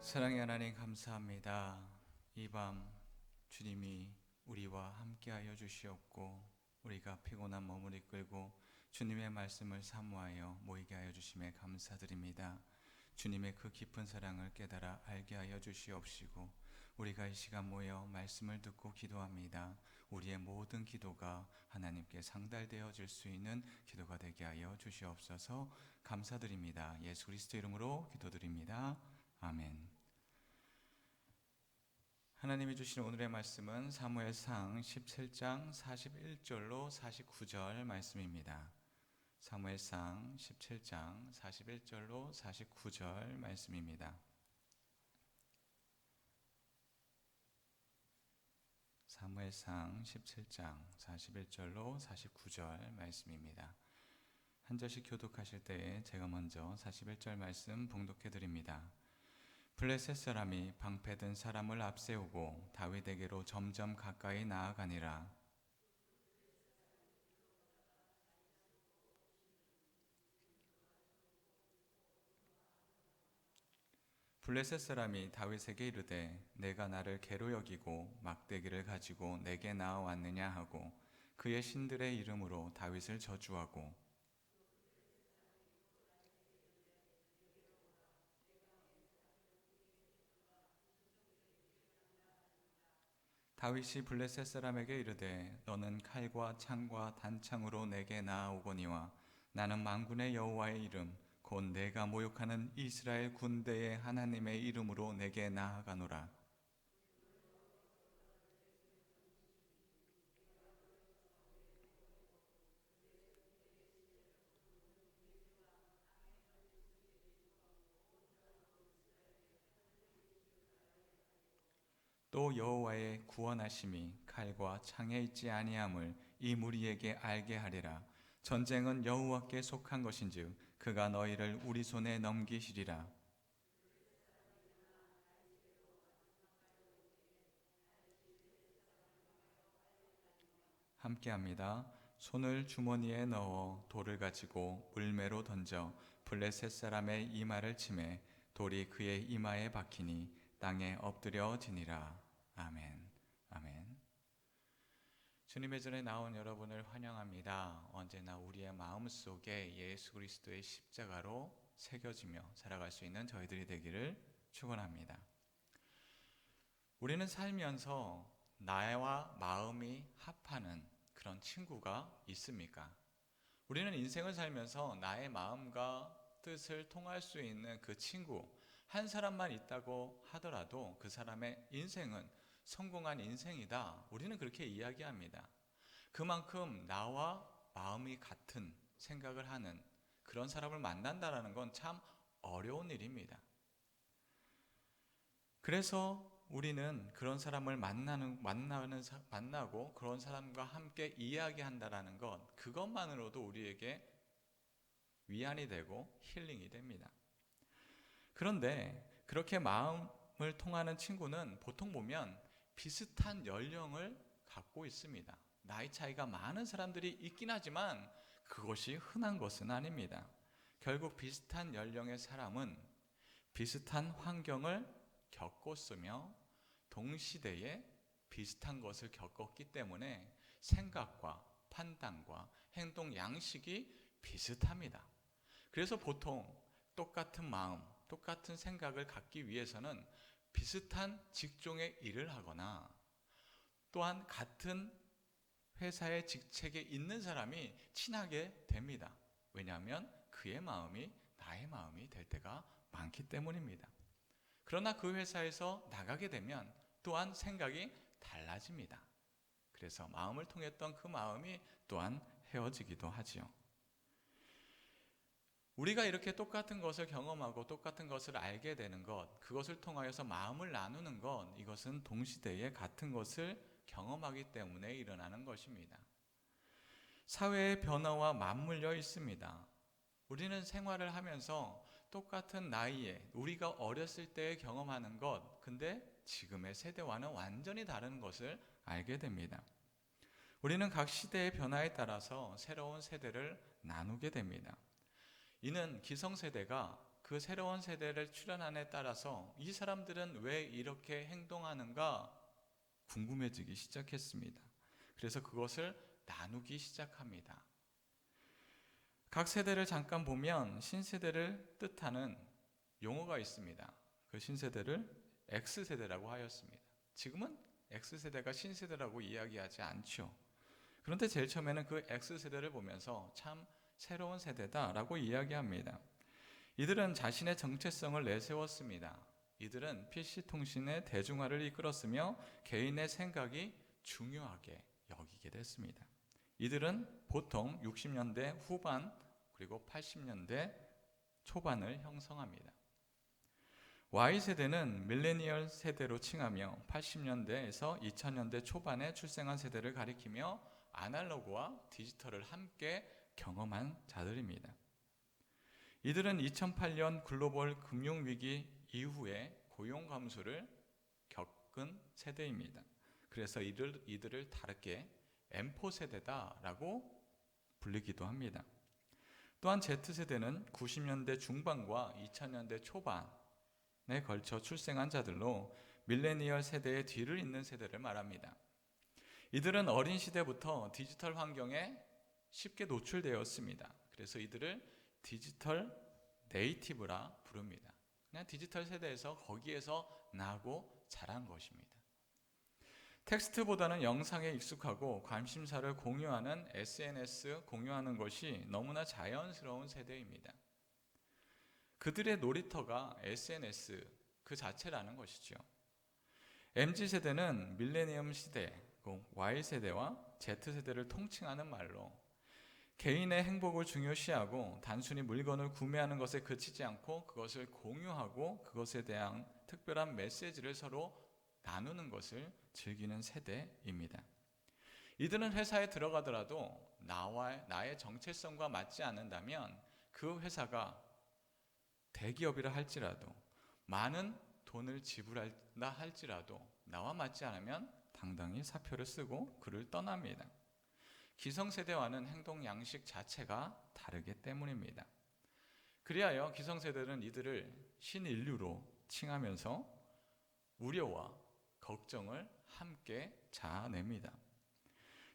사랑의 하나님 감사합니다. 이 밤 주님이 우리와 함께하여 주시옵고 우리가 피곤한 몸을 이끌고 주님의 말씀을 사모하여 모이게 하여 주심에 감사드립니다. 주님의 그 깊은 사랑을 깨달아 알게 하여 주시옵시고 우리가 이 시간 모여 말씀을 듣고 기도합니다. 우리의 모든 기도가 하나님께 상달되어질 수 있는 기도가 되게 하여 주시옵소서. 감사드립니다. 예수 그리스도 이름으로 기도드립니다. 아멘. 하나님이 주신 오늘의 말씀은 사무엘상 17장 41절로 49절 말씀입니다. 사무엘상 17장 41절로 49절 말씀입니다. 사무엘상 17장 41절로 49절 말씀입니다. 한 절씩 교독하실 때에 제가 먼저 41절 말씀 봉독해 드립니다. 블레셋 사람이 방패든 사람을 앞세우고 다윗에게로 점점 가까이 나아가니라. 블레셋 사람이 다윗에게 이르되 내가 나를 개로 여기고 막대기를 가지고 내게 나아왔느냐 하고 그의 신들의 이름으로 다윗을 저주하고 다윗이 블레셋 사람에게 이르되 너는 칼과 창과 단창으로 내게 나아오거니와 나는 만군의 여호와의 이름 곧 내가 모욕하는 이스라엘 군대의 하나님의 이름으로 내게 나아가노라. 또 여호와의 구원하심이 칼과 창에 있지 아니함을 이 무리에게 알게 하리라. 전쟁은 여호와께 속한 것인즉 그가 너희를 우리 손에 넘기시리라. 함께합니다. 손을 주머니에 넣어 돌을 가지고 물매로 던져 블레셋 사람의 이마를 치매 돌이 그의 이마에 박히니 땅에 엎드려지니라. 아멘. 아멘. 주님의 전에 나온 여러분을 환영합니다. 언제나 우리의 마음속에 예수 그리스도의 십자가로 새겨지며 살아갈 수 있는 저희들이 되기를 축원합니다. 우리는 살면서 나와 마음이 합하는 그런 친구가 있습니까? 우리는 인생을 살면서 나의 마음과 뜻을 통할 수 있는 그 친구 한 사람만 있다고 하더라도 그 사람의 인생은 성공한 인생이다. 우리는 그렇게 이야기합니다. 그만큼 나와 마음이 같은 생각을 하는 그런 사람을 만난다는 건 참 어려운 일입니다. 그래서 우리는 그런 사람을 만나고 그런 사람과 함께 이야기한다는 것, 그것만으로도 우리에게 위안이 되고 힐링이 됩니다. 그런데 그렇게 마음을 통하는 친구는 보통 보면 비슷한 연령을 갖고 있습니다. 나이 차이가 많은 사람들이 있긴 하지만 그것이 흔한 것은 아닙니다. 결국 비슷한 연령의 사람은 비슷한 환경을 겪었으며 동시대에 비슷한 것을 겪었기 때문에 생각과 판단과 행동 양식이 비슷합니다. 그래서 보통 똑같은 마음, 똑같은 생각을 갖기 위해서는 비슷한 직종의 일을 하거나 또한 같은 회사의 직책에 있는 사람이 친하게 됩니다. 왜냐하면 그의 마음이 나의 마음이 될 때가 많기 때문입니다. 그러나 그 회사에서 나가게 되면 또한 생각이 달라집니다. 그래서 마음을 통했던 그 마음이 또한 헤어지기도 하지요. 우리가 이렇게 똑같은 것을 경험하고 똑같은 것을 알게 되는 것, 그것을 통하여서 마음을 나누는 것, 이것은 동시대에 같은 것을 경험하기 때문에 일어나는 것입니다. 사회의 변화와 맞물려 있습니다. 우리는 생활을 하면서 똑같은 나이에 우리가 어렸을 때 경험하는 것, 근데 지금의 세대와는 완전히 다른 것을 알게 됩니다. 우리는 각 시대의 변화에 따라서 새로운 세대를 나누게 됩니다. 이는 기성세대가 그 그 새로운 세대를 출현함에 따라서 이 사람들은 왜 이렇게 행동하는가 궁금해지기 시작했습니다. 그래서 그것을 나누기 시작합니다. 각 세대를 잠깐 보면 신세대를 뜻하는 용어가 있습니다. 그 신세대를 X세대라고 하였습니다. 지금은 X세대가 신세대라고 이야기하지 않죠. 그런데 제일 처음에는 그 X세대를 보면서 참 새로운 세대다라고 이야기합니다. 이들은 자신의 정체성을 내세웠습니다. 이들은 PC통신의 대중화를 이끌었으며 개인의 생각이 중요하게 여기게 됐습니다. 이들은 보통 60년대 후반 그리고 80년대 초반을 형성합니다. Y세대는 밀레니얼 세대로 칭하며 80년대에서 2000년대 초반에 출생한 세대를 가리키며 아날로그와 디지털을 함께 경험한 자들입니다. 이들은 2008년 글로벌 금융위기 이후에 고용 감소를 겪은 세대입니다. 그래서 이들을 다르게 M4 세대다라고 불리기도 합니다. 또한 Z세대는 90년대 중반과 2000년대 초반에 걸쳐 출생한 자들로 밀레니얼 세대의 뒤를 잇는 세대를 말합니다. 이들은 어린 시대부터 디지털 환경에 쉽게 노출되었습니다. 그래서 이들을 디지털 네이티브라 부릅니다. 그냥 디지털 세대에서 거기에서 나고 자란 것입니다. 텍스트보다는 영상에 익숙하고 관심사를 공유하는 SNS 공유하는 것이 너무나 자연스러운 세대입니다. 그들의 놀이터가 SNS 그 자체라는 것이죠. MZ세대는 밀레니엄 시대, Y세대와 Z세대를 통칭하는 말로 개인의 행복을 중요시하고 단순히 물건을 구매하는 것에 그치지 않고 그것을 공유하고 그것에 대한 특별한 메시지를 서로 나누는 것을 즐기는 세대입니다. 이들은 회사에 들어가더라도 나의 정체성과 맞지 않는다면 그 회사가 대기업이라 할지라도 많은 돈을 지불한다 할지라도 나와 맞지 않으면 당당히 사표를 쓰고 그를 떠납니다. 기성세대와는 행동 양식 자체가 다르기 때문입니다. 그리하여 기성세대는 이들을 신인류로 칭하면서 우려와 걱정을 함께 자아냅니다.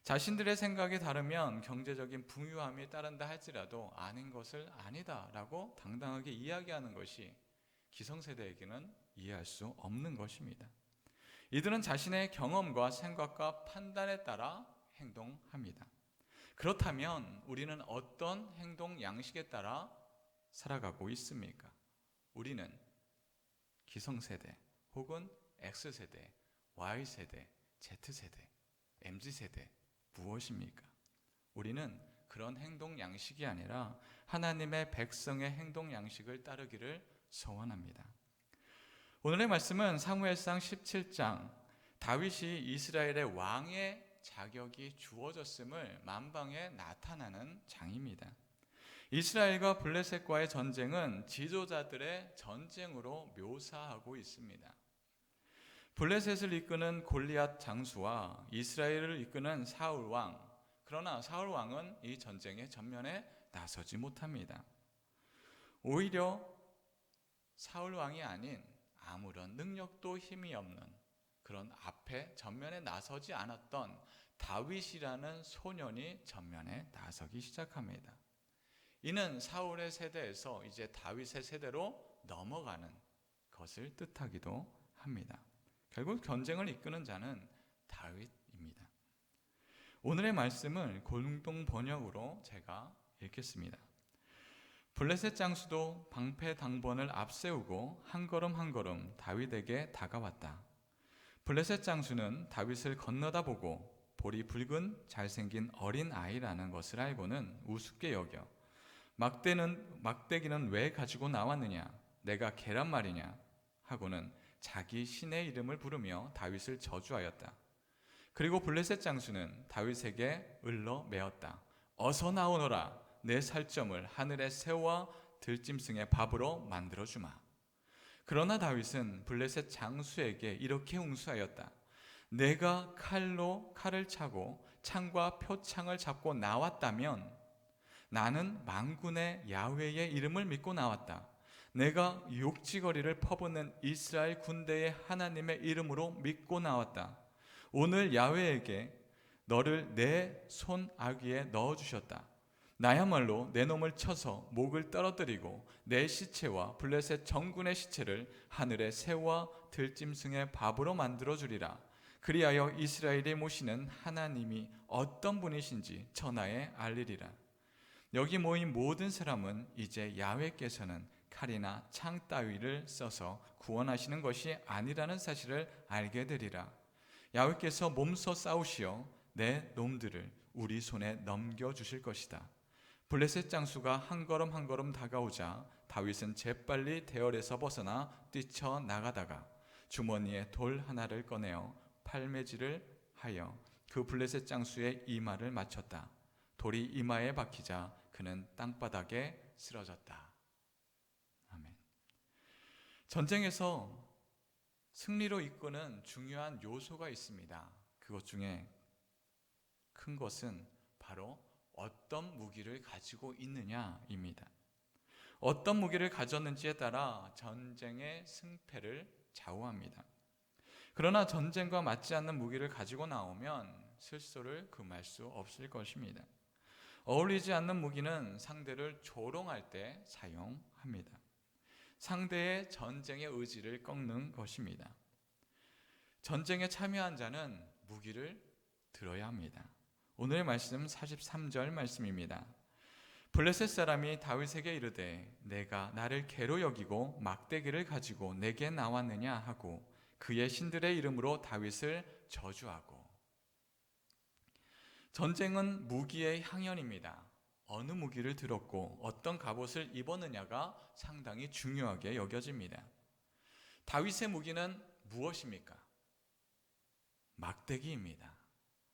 자신들의 생각이 다르면 경제적인 부유함이 따른다 할지라도 아닌 것을 아니다라고 당당하게 이야기하는 것이 기성세대에게는 이해할 수 없는 것입니다. 이들은 자신의 경험과 생각과 판단에 따라 행동합니다. 그렇다면 우리는 어떤 행동 양식에 따라 살아가고 있습니까? 우리는 기성세대 혹은 X세대, Y세대, Z세대, MZ세대 무엇입니까? 우리는 그런 행동 양식이 아니라 하나님의 백성의 행동 양식을 따르기를 소원합니다. 오늘의 말씀은 사무엘상 17장 다윗이 이스라엘의 왕의 자격이 주어졌음을 만방에 나타나는 장입니다. 이스라엘과 블레셋과의 전쟁은 지도자들의 전쟁으로 묘사하고 있습니다. 블레셋을 이끄는 골리앗 장수와 이스라엘을 이끄는 사울 왕. 그러나 사울 왕은 이 전쟁의 전면에 나서지 못합니다. 오히려 사울 왕이 아닌 아무런 능력도 힘이 없는 그런 앞에 전면에 나서지 않았던 다윗이라는 소년이 전면에 나서기 시작합니다. 이는 사울의 세대에서 이제 다윗의 세대로 넘어가는 것을 뜻하기도 합니다. 결국 전쟁을 이끄는 자는 다윗입니다. 오늘의 말씀을 공동 번역으로 제가 읽겠습니다. 블레셋 장수도 방패 당번을 앞세우고 한 걸음 한 걸음 다윗에게 다가왔다. 블레셋 장수는 다윗을 건너다 보고 볼이 붉은 잘생긴 어린 아이라는 것을 알고는 우습게 여겨 막대기는 왜 가지고 나왔느냐? 내가 계란말이냐? 하고는 자기 신의 이름을 부르며 다윗을 저주하였다. 그리고 블레셋 장수는 다윗에게 을러 메었다. 어서 나오너라. 내 살점을 하늘의 새와 들짐승의 밥으로 만들어주마. 그러나 다윗은 블레셋 장수에게 이렇게 웅수하였다. 내가 칼을 차고 창과 표창을 잡고 나왔다면 나는 만군의 야훼의 이름을 믿고 나왔다. 내가 욕지거리를 퍼붓는 이스라엘 군대의 하나님의 이름으로 믿고 나왔다. 오늘 야훼에게 너를 내 손 아귀에 넣어주셨다. 나야말로 내 놈을 쳐서 목을 떨어뜨리고 내 시체와 블레셋 전군의 시체를 하늘의 새와 들짐승의 밥으로 만들어 주리라. 그리하여 이스라엘이 모시는 하나님이 어떤 분이신지 천하에 알리리라. 여기 모인 모든 사람은 이제 야훼께서는 칼이나 창 따위를 써서 구원하시는 것이 아니라는 사실을 알게 되리라. 야훼께서 몸소 싸우시어 내 놈들을 우리 손에 넘겨주실 것이다. 블레셋 장수가 한 걸음 한 걸음 다가오자 다윗은 재빨리 대열에서 벗어나 뛰쳐나가다가 주머니에 돌 하나를 꺼내어 팔매질을 하여 그 블레셋 장수의 이마를 맞췄다. 돌이 이마에 박히자 그는 땅바닥에 쓰러졌다. 아멘. 전쟁에서 승리로 이끄는 중요한 요소가 있습니다. 그것 중에 큰 것은 바로 어떤 무기를 가지고 있느냐입니다. 어떤 무기를 가졌는지에 따라 전쟁의 승패를 좌우합니다. 그러나 전쟁과 맞지 않는 무기를 가지고 나오면 실소를 금할 수 없을 것입니다. 어울리지 않는 무기는 상대를 조롱할 때 사용합니다. 상대의 전쟁의 의지를 꺾는 것입니다. 전쟁에 참여한 자는 무기를 들어야 합니다. 오늘의 말씀 43절 말씀입니다. 블레셋 사람이 다윗에게 이르되 내가 나를 개로 여기고 막대기를 가지고 내게 나왔느냐 하고 그의 신들의 이름으로 다윗을 저주하고. 전쟁은 무기의 향연입니다. 어느 무기를 들었고 어떤 갑옷을 입었느냐가 상당히 중요하게 여겨집니다. 다윗의 무기는 무엇입니까? 막대기입니다.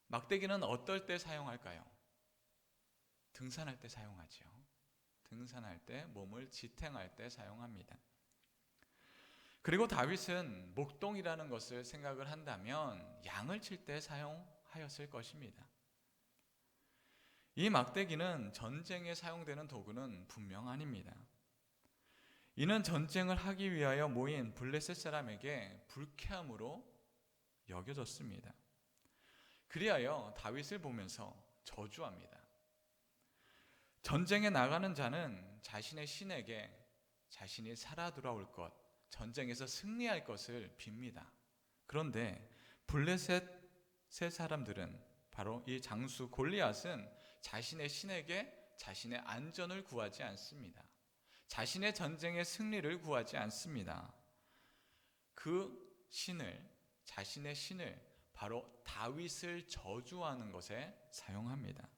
막대기는 어떨 때 사용할까요? 등산할 때 사용하죠. 등산할 때, 몸을 지탱할 때 사용합니다. 그리고 다윗은 목동이라는 것을 생각을 한다면 양을 칠 때 사용하였을 것입니다. 이 막대기는 전쟁에 사용되는 도구는 분명 아닙니다. 이는 전쟁을 하기 위하여 모인 블레셋 사람에게 불쾌함으로 여겨졌습니다. 그리하여 다윗을 보면서 저주합니다. 전쟁에 나가는 자는 자신의 신에게 자신이 살아 돌아올 것, 전쟁에서 승리할 것을 빕니다. 그런데 블레셋의 사람들은 바로 이 장수 골리앗은 자신의 신에게 자신의 안전을 구하지 않습니다. 자신의 전쟁의 승리를 구하지 않습니다. 그 신을, 자신의 신을 바로 다윗을 저주하는 것에 사용합니다.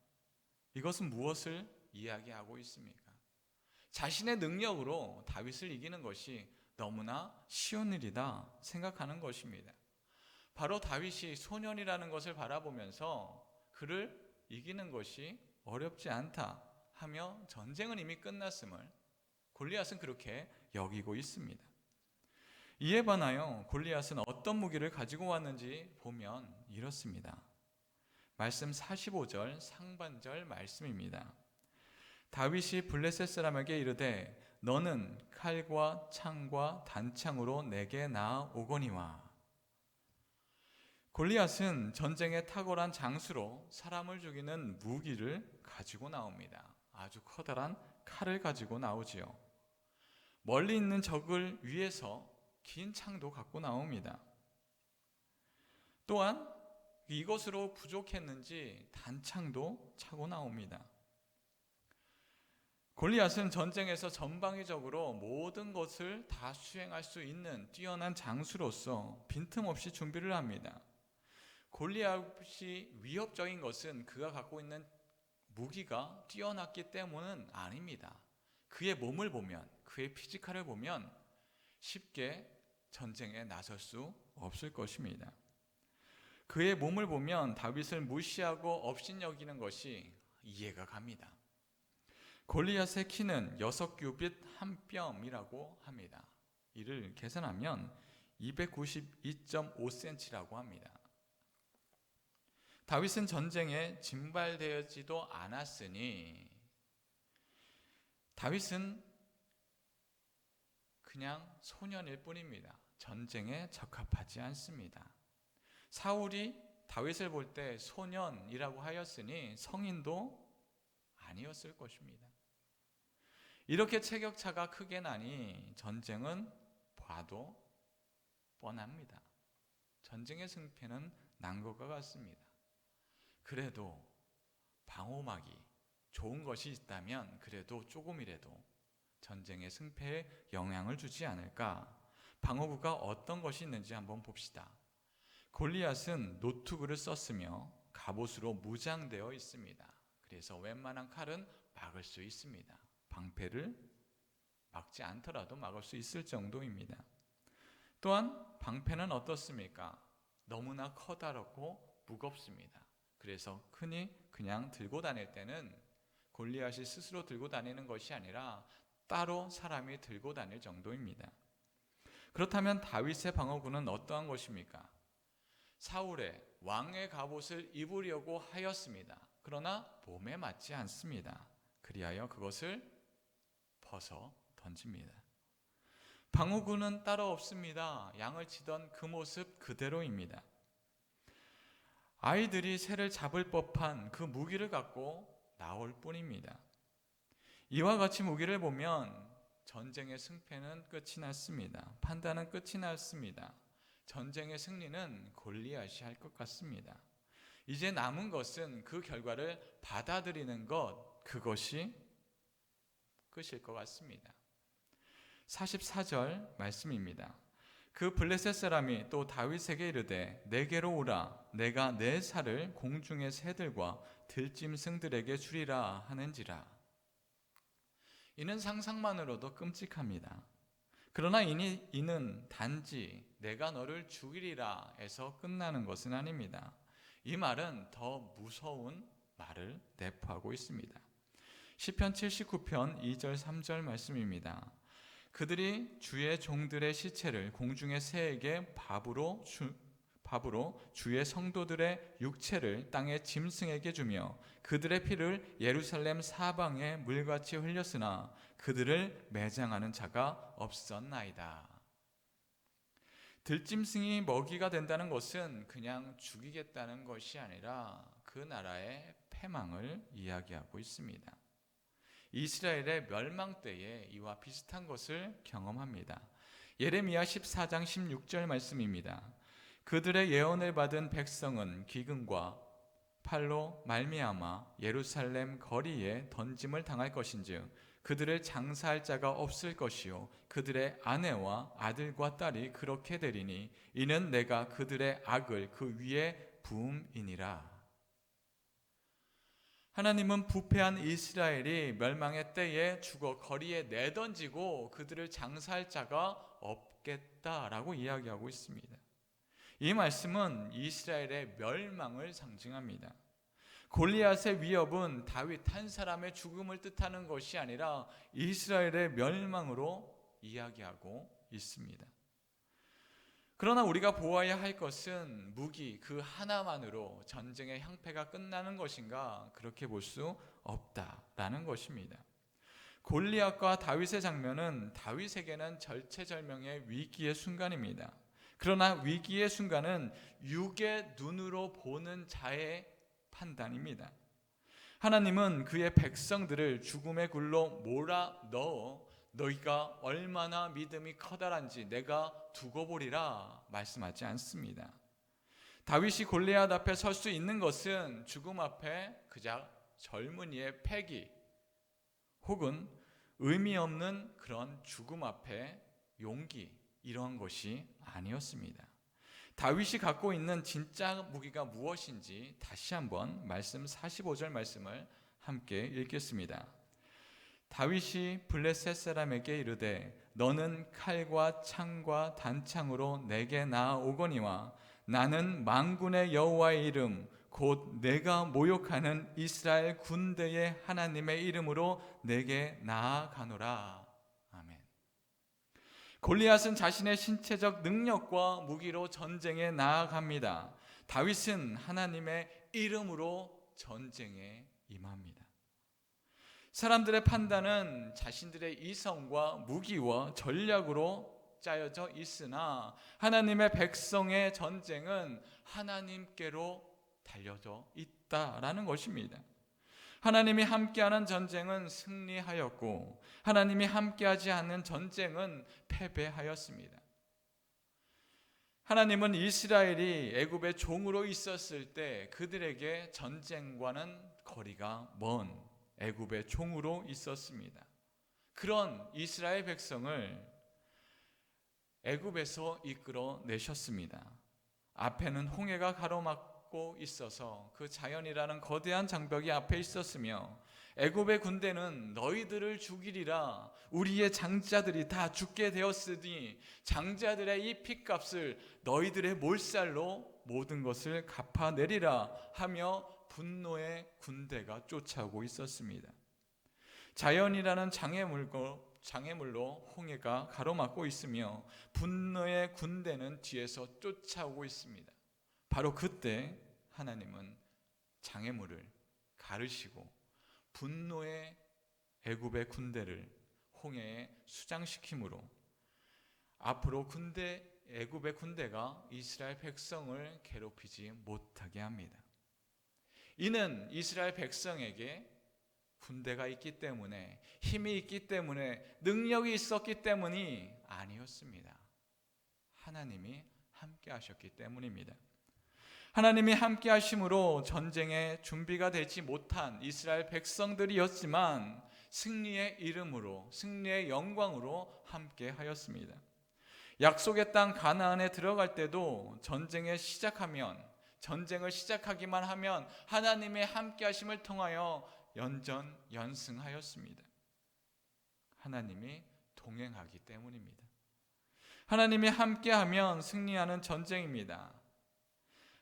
이것은 무엇을 이야기하고 있습니까? 자신의 능력으로 다윗을 이기는 것이 너무나 쉬운 일이다 생각하는 것입니다. 바로 다윗이 소년이라는 것을 바라보면서 그를 이기는 것이 어렵지 않다 하며 전쟁은 이미 끝났음을 골리앗은 그렇게 여기고 있습니다. 이에 반하여 골리앗은 어떤 무기를 가지고 왔는지 보면 이렇습니다. 말씀 45절 상반절 말씀입니다. 다윗이 블레셋 사람에게 이르되 너는 칼과 창과 단창으로 내게 나아오거니와. 골리앗은 전쟁에 탁월한 장수로 사람을 죽이는 무기를 가지고 나옵니다. 아주 커다란 칼을 가지고 나오지요. 멀리 있는 적을 위해서 긴 창도 갖고 나옵니다. 또한 이것으로 부족했는지 단창도 차고 나옵니다. 골리앗은 전쟁에서 전방위적으로 모든 것을 다 수행할 수 있는 뛰어난 장수로서 빈틈없이 준비를 합니다. 골리앗이 위협적인 것은 그가 갖고 있는 무기가 뛰어났기 때문은 아닙니다. 그의 몸을 보면, 그의 피지컬을 보면 쉽게 전쟁에 나설 수 없을 것입니다. 그의 몸을 보면 다윗을 무시하고 업신여기는 것이 이해가 갑니다. 골리앗의 키는 6규빗 1뼘이라고 합니다. 이를 계산하면 292.5cm라고 합니다. 다윗은 전쟁에 징발되지도 않았으니 다윗은 그냥 소년일 뿐입니다. 전쟁에 적합하지 않습니다. 사울이 다윗을 볼 때 소년이라고 하였으니 성인도 아니었을 것입니다. 이렇게 체격차가 크게 나니 전쟁은 봐도 뻔합니다. 전쟁의 승패는 난 것과 같습니다. 그래도 방어막이 좋은 것이 있다면 그래도 조금이라도 전쟁의 승패에 영향을 주지 않을까? 방어구가 어떤 것이 있는지 한번 봅시다. 골리앗은 노투구를 썼으며 갑옷으로 무장되어 있습니다. 그래서 웬만한 칼은 막을 수 있습니다. 방패를 막지 않더라도 막을 수 있을 정도입니다. 또한 방패는 어떻습니까? 너무나 커다랗고 무겁습니다. 그래서 흔히 그냥 들고 다닐 때는 골리앗이 스스로 들고 다니는 것이 아니라 따로 사람이 들고 다닐 정도입니다. 그렇다면 다윗의 방어구는 어떠한 것입니까? 사울의 왕의 갑옷을 입으려고 하였습니다. 그러나 몸에 맞지 않습니다. 그리하여 그것을 벗어 던집니다. 방어구는 따로 없습니다. 양을 치던 그 모습 그대로입니다. 아이들이 새를 잡을 법한 그 무기를 갖고 나올 뿐입니다. 이와 같이 무기를 보면 전쟁의 승패는 끝이 났습니다. 판단은 끝이 났습니다. 전쟁의 승리는 골리앗이 할 것 같습니다. 이제 남은 것은 그 결과를 받아들이는 것, 그것이 끝일 것 같습니다. 44절 말씀입니다. 그 블레셋 사람이 또 다윗에게 이르되 내게로 오라, 내가 내 살을 공중의 새들과 들짐승들에게 주리라 하는지라. 이는 상상만으로도 끔찍합니다. 그러나 이는 단지 내가 너를 죽이리라 해서 끝나는 것은 아닙니다. 이 말은 더 무서운 말을 내포하고 있습니다. 시편 79편 2절 3절 말씀입니다. 그들이 주의 종들의 시체를 공중의 새에게 밥으로 주의 성도들의 육체를 땅의 짐승에게 주며 그들의 피를 예루살렘 사방에 물같이 흘렸으나 그들을 매장하는 자가 없었나이다. 들짐승이 먹이가 된다는 것은 그냥 죽이겠다는 것이 아니라 그 나라의 패망을 이야기하고 있습니다. 이스라엘의 멸망 때에 이와 비슷한 것을 경험합니다. 예레미야 14장 16절 말씀입니다. 그들의 예언을 받은 백성은 기근과 팔로 말미암아 예루살렘 거리에 던짐을 당할 것인즉 그들을 장사할 자가 없을 것이요 그들의 아내와 아들과 딸이 그렇게 되리니 이는 내가 그들의 악을 그 위에 부음이니라. 하나님은 부패한 이스라엘이 멸망의 때에 죽어 거리에 내던지고 그들을 장사할 자가 없겠다라고 이야기하고 있습니다. 이 말씀은 이스라엘의 멸망을 상징합니다. 골리앗의 위협은 다윗 한 사람의 죽음을 뜻하는 것이 아니라 이스라엘의 멸망으로 이야기하고 있습니다. 그러나 우리가 보아야 할 것은 무기 그 하나만으로 전쟁의 향패가 끝나는 것인가? 그렇게 볼 수 없다라는 것입니다. 골리앗과 다윗의 장면은 다윗에게는 절체절명의 위기의 순간입니다. 그러나 위기의 순간은 육의 눈으로 보는 자의 판단입니다. 하나님은 그의 백성들을 죽음의 굴로 몰아넣어 너희가 얼마나 믿음이 커다란지 내가 두고 보리라 말씀하지 않습니다. 다윗이 골리앗 앞에 설 수 있는 것은 죽음 앞에 그저 젊은이의 패기 혹은 의미 없는 그런 죽음 앞에 용기 이러한 것이 아니었습니다. 다윗이 갖고 있는 진짜 무기가 무엇인지 다시 한번 말씀 45절 말씀을 함께 읽겠습니다. 다윗이 블레셋 사람에게 이르되 너는 칼과 창과 단창으로 내게 나아오거니와 나는 만군의 여호와의 이름 곧 내가 모욕하는 이스라엘 군대의 하나님의 이름으로 내게 나아가노라. 아멘. 골리앗은 자신의 신체적 능력과 무기로 전쟁에 나아갑니다. 다윗은 하나님의 이름으로 전쟁에 임합니다. 사람들의 판단은 자신들의 이성과 무기와 전략으로 짜여져 있으나 하나님의 백성의 전쟁은 하나님께로 달려져 있다라는 것입니다. 하나님이 함께하는 전쟁은 승리하였고 하나님이 함께하지 않는 전쟁은 패배하였습니다. 하나님은 이스라엘이 애굽의 종으로 있었을 때 그들에게 전쟁과는 거리가 먼 애굽의 종으로 있었습니다. 그런 이스라엘 백성을 애굽에서 이끌어 내셨습니다. 앞에는 홍해가 가로막고 있어서 그 자연이라는 거대한 장벽이 앞에 있었으며 애굽의 군대는 너희들을 죽이리라, 우리의 장자들이 다 죽게 되었으니 장자들의 이 핏값을 너희들의 몰살로 모든 것을 갚아내리라 하며 분노의 군대가 쫓아오고 있었습니다. 자연이라는 장애물로 홍해가 가로막고 있으며 분노의 군대는 뒤에서 쫓아오고 있습니다. 바로 그때 하나님은 장애물을 가르시고 분노의 애굽의 군대를 홍해에 수장시킴으로 앞으로 애굽의 군대가 이스라엘 백성을 괴롭히지 못하게 합니다. 이는 이스라엘 백성에게 군대가 있기 때문에, 힘이 있기 때문에, 능력이 있었기 때문이 아니었습니다. 하나님이 함께 하셨기 때문입니다. 하나님이 함께 하심으로 전쟁에 준비가 되지 못한 이스라엘 백성들이었지만 승리의 이름으로, 승리의 영광으로 함께 하였습니다. 약속의 땅 가나안에 들어갈 때도 전쟁을 시작하기만 하면 하나님의 함께 하심을 통하여 연승하였습니다. 하나님이 동행하기 때문입니다. 하나님이 함께하면 승리하는 전쟁입니다.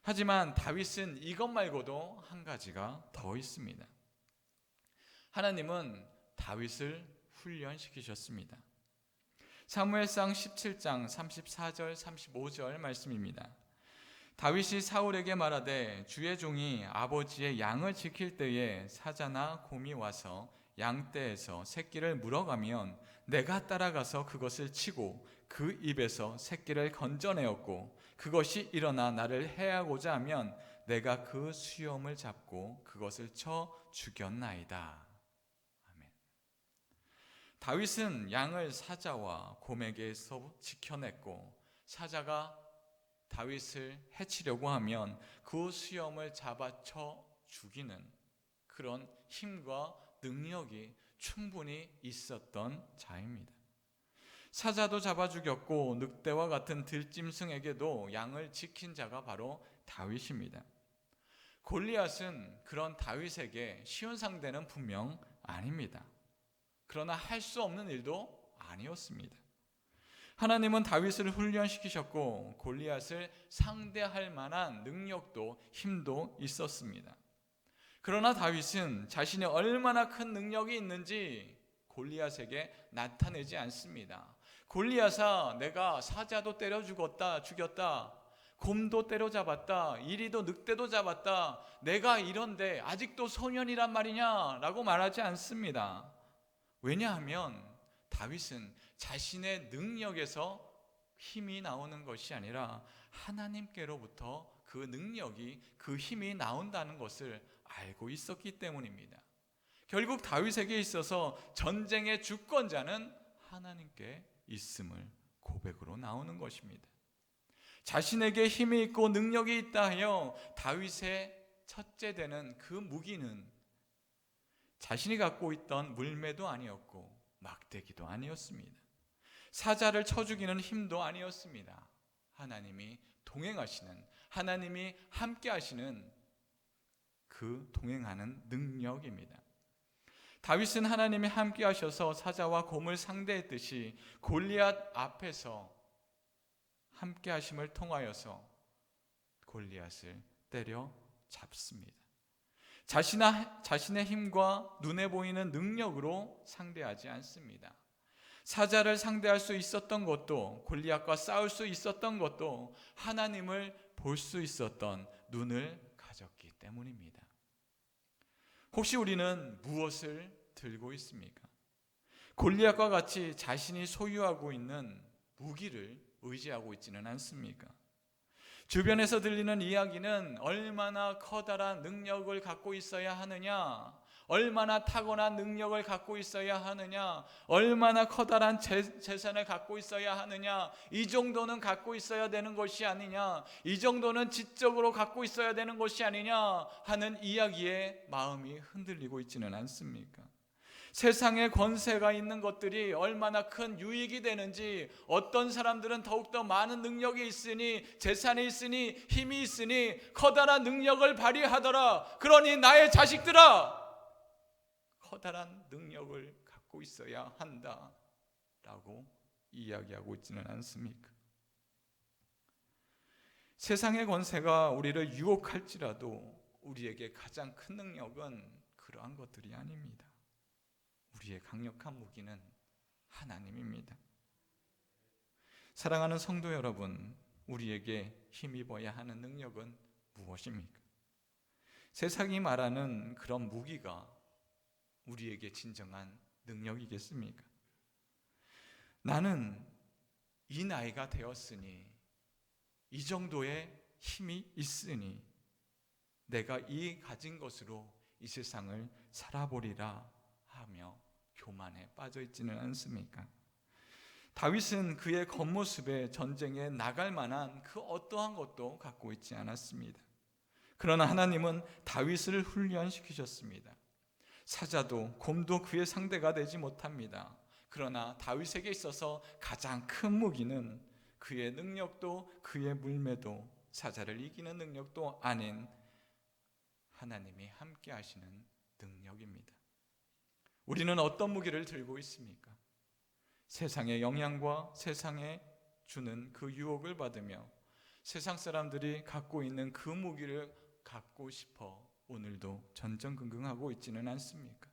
하지만 다윗은 이것 말고도 한 가지가 더 있습니다. 하나님은 다윗을 훈련시키셨습니다. 사무엘상 17장 34절 35절 말씀입니다. 다윗이 사울에게 말하되 주의 종이 아버지의 양을 지킬 때에 사자나 곰이 와서 양떼에서 새끼를 물어가면 내가 따라가서 그것을 치고 그 입에서 새끼를 건져내었고 그것이 일어나 나를 해하고자 하면 내가 그 수염을 잡고 그것을 쳐 죽였나이다. 아멘. 다윗은 양을 사자와 곰에게서 지켜냈고 사자가 다윗을 해치려고 하면 그 수염을 잡아쳐 죽이는 그런 힘과 능력이 충분히 있었던 자입니다. 사자도 잡아 죽였고 늑대와 같은 들짐승에게도 양을 지킨 자가 바로 다윗입니다. 골리앗은 그런 다윗에게 쉬운 상대는 분명 아닙니다. 그러나 할 수 없는 일도 아니었습니다. 하나님은 다윗을 훈련시키셨고 골리앗을 상대할 만한 능력도 힘도 있었습니다. 그러나 다윗은 자신이 얼마나 큰 능력이 있는지 골리앗에게 나타내지 않습니다. 골리앗아, 내가 사자도 때려 죽였다. 곰도 때려잡았다. 이리도 늑대도 잡았다. 내가 이런데 아직도 소년이란 말이냐? 라고 말하지 않습니다. 왜냐하면 다윗은 자신의 능력에서 힘이 나오는 것이 아니라 하나님께로부터 그 능력이, 그 힘이 나온다는 것을 알고 있었기 때문입니다. 결국 다윗에게 있어서 전쟁의 주권자는 하나님께 있음을 고백으로 나오는 것입니다. 자신에게 힘이 있고 능력이 있다 하여 다윗의 첫째 되는 그 무기는 자신이 갖고 있던 물매도 아니었고 막대기도 아니었습니다. 사자를 쳐 죽이는 힘도 아니었습니다. 하나님이 동행하시는, 하나님이 함께 하시는 그 동행하는 능력입니다. 다윗은 하나님이 함께 하셔서 사자와 곰을 상대했듯이 골리앗 앞에서 함께 하심을 통하여서 골리앗을 때려 잡습니다. 자신의 힘과 눈에 보이는 능력으로 상대하지 않습니다. 사자를 상대할 수 있었던 것도, 골리앗과 싸울 수 있었던 것도 하나님을 볼 수 있었던 눈을 가졌기 때문입니다. 혹시 우리는 무엇을 들고 있습니까? 골리앗과 같이 자신이 소유하고 있는 무기를 의지하고 있지는 않습니까? 주변에서 들리는 이야기는 얼마나 커다란 능력을 갖고 있어야 하느냐, 얼마나 타고난 능력을 갖고 있어야 하느냐, 얼마나 커다란 재산을 갖고 있어야 하느냐, 이 정도는 갖고 있어야 되는 것이 아니냐, 이 정도는 지적으로 갖고 있어야 되는 것이 아니냐 하는 이야기에 마음이 흔들리고 있지는 않습니까? 세상에 권세가 있는 것들이 얼마나 큰 유익이 되는지, 어떤 사람들은 더욱더 많은 능력이 있으니, 재산이 있으니, 힘이 있으니 커다란 능력을 발휘하더라. 그러니 나의 자식들아, 커다란 능력을 갖고 있어야 한다 라고 이야기하고 있지는 않습니까? 세상의 권세가 우리를 유혹할지라도 우리에게 가장 큰 능력은 그러한 것들이 아닙니다. 우리의 강력한 무기는 하나님입니다. 사랑하는 성도 여러분, 우리에게 힘입어야 하는 능력은 무엇입니까? 세상이 말하는 그런 무기가 우리에게 진정한 능력이겠습니까? 나는 이 나이가 되었으니, 이 정도의 힘이 있으니 내가 이 가진 것으로 이 세상을 살아보리라 하며 교만에 빠져 있지는 않습니까? 다윗은 그의 겉모습에 전쟁에 나갈 만한 그 어떠한 것도 갖고 있지 않았습니다. 그러나 하나님은 다윗을 훈련시키셨습니다. 사자도 곰도 그의 상대가 되지 못합니다. 그러나 다윗에게 있어서 가장 큰 무기는 그의 능력도 그의 물매도 사자를 이기는 능력도 아닌 하나님이 함께 하시는 능력입니다. 우리는 어떤 무기를 들고 있습니까? 세상의 영향과 세상에 주는 그 유혹을 받으며 세상 사람들이 갖고 있는 그 무기를 갖고 싶어 오늘도 전전긍긍하고 있지는 않습니까?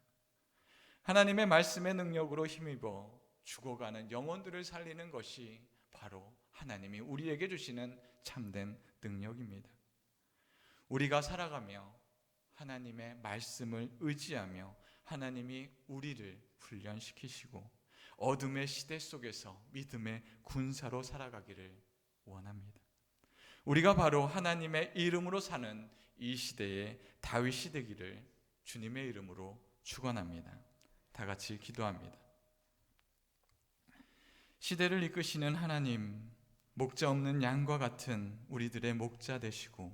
하나님의 말씀의 능력으로 힘입어 죽어가는 영혼들을 살리는 것이 바로 하나님이 우리에게 주시는 참된 능력입니다. 우리가 살아가며 하나님의 말씀을 의지하며 하나님이 우리를 훈련시키시고 어둠의 시대 속에서 믿음의 군사로 살아가기를 원합니다. 우리가 바로 하나님의 이름으로 사는 이 시대의 다윗이 되기를 주님의 이름으로 축원합니다. 다 같이 기도합니다. 시대를 이끄시는 하나님, 목자 없는 양과 같은 우리들의 목자 되시고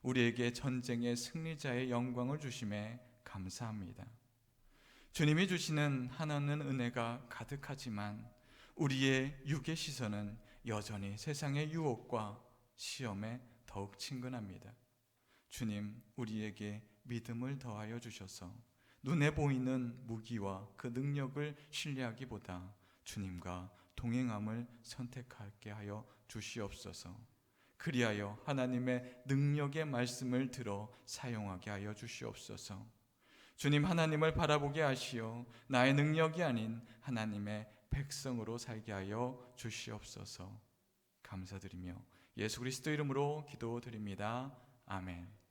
우리에게 전쟁의 승리자의 영광을 주심에 감사합니다. 주님이 주시는 한없는 은혜가 가득하지만 우리의 육의 시선은 여전히 세상의 유혹과 시험에 더욱 친근합니다. 주님, 우리에게 믿음을 더하여 주셔서 눈에 보이는 무기와 그 능력을 신뢰하기보다 주님과 동행함을 선택하게 하여 주시옵소서. 그리하여 하나님의 능력의 말씀을 들어 사용하게 하여 주시옵소서. 주님, 하나님을 바라보게 하시어 나의 능력이 아닌 하나님의 백성으로 살게 하여 주시옵소서. 감사드리며 예수 그리스도 이름으로 기도드립니다. 아멘.